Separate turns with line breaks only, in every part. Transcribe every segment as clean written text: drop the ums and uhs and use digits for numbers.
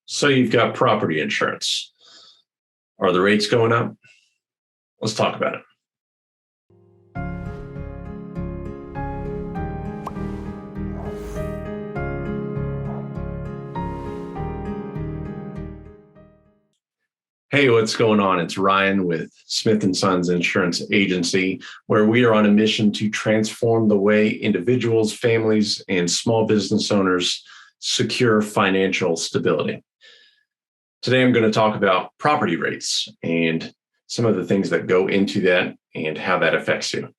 So you've got property insurance. Are the rates going up? Let's talk about it. Hey, what's going on? It's Ryan with Smith & Sons Insurance Agency, where we are on a mission to transform the way individuals, families, and small business owners secure financial stability. Today, I'm going to talk about property rates and some of the things that go into that and how that affects you.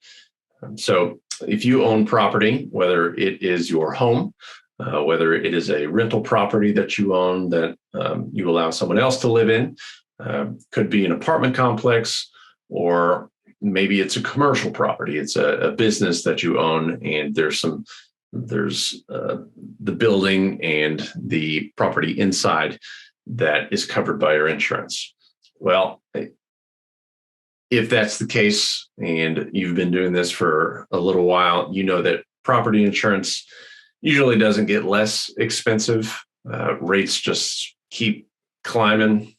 So if you own property, whether it is your home, whether it is a rental property that you own that you allow someone else to live in, could be an apartment complex, or maybe it's a commercial property. It's a business that you own, and there's the building and the property inside that is covered by your insurance. Well, if that's the case and you've been doing this for a little while, you know that property insurance usually doesn't get less expensive. Rates just keep climbing.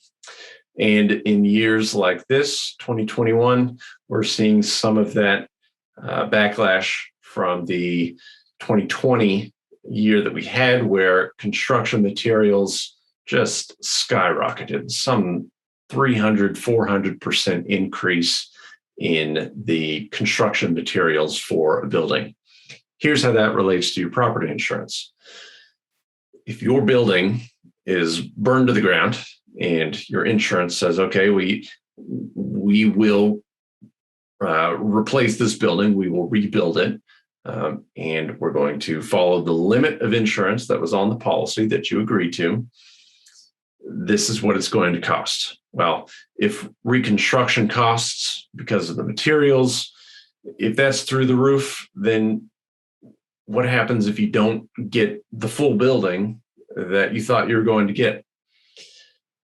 And in years like this, 2021, we're seeing some of that backlash from the 2020 year that we had, where construction materials just skyrocketed, some 300, 400% increase in the construction materials for a building. Here's how that relates to your property insurance. If your building is burned to the ground and your insurance says, okay, we will replace this building, we will rebuild it, and we're going to follow the limit of insurance that was on the policy that you agreed to, this is what it's going to cost. Well, if reconstruction costs because of the materials, if that's through the roof, then what happens if you don't get the full building that you thought you were going to get?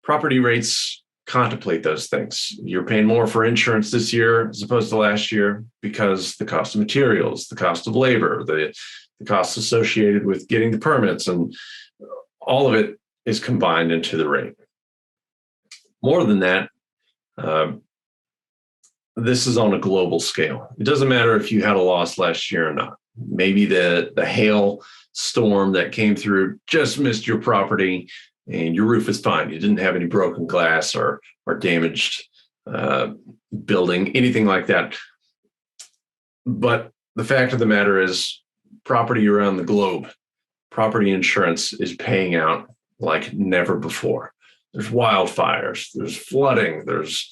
Property rates contemplate those things. You're paying more for insurance this year as opposed to last year because the cost of materials, the cost of labor, the costs associated with getting the permits, and all of it is combined into the rate. More than that, this is on a global scale. It doesn't matter if you had a loss last year or not. Maybe the hail storm that came through just missed your property and your roof is fine. You didn't have any broken glass or damaged building, anything like that. But the fact of the matter is, property around the globe, property insurance is paying out like never before. There's wildfires, there's flooding, there's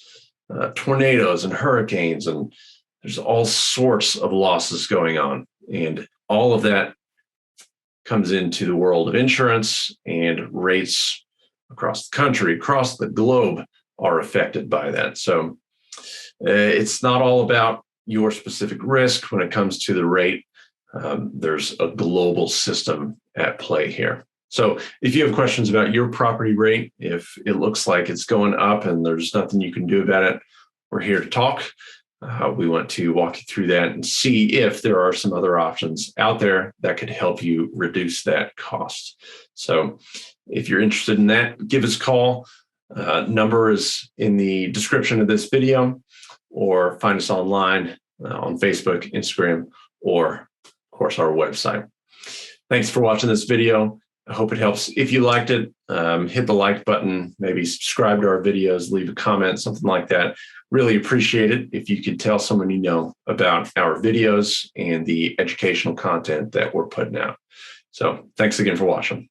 tornadoes and hurricanes, and there's all sorts of losses going on. And all of that comes into the world of insurance, and rates across the country, across the globe, are affected by that. So it's not all about your specific risk when it comes to the rate. There's a global system at play here. So if you have questions about your property rate, if it looks like it's going up and there's nothing you can do about it, we're here to talk. We want to walk you through that and see if there are some other options out there that could help you reduce that cost. So if you're interested in that, give us a call. Number is in the description of this video, or find us online on Facebook, Instagram, or of course our website. Thanks for watching this video. I hope it helps. If you liked it, hit the like button, maybe subscribe to our videos, leave a comment, something like that. Really appreciate it if you could tell someone you know about our videos and the educational content that we're putting out. So thanks again for watching.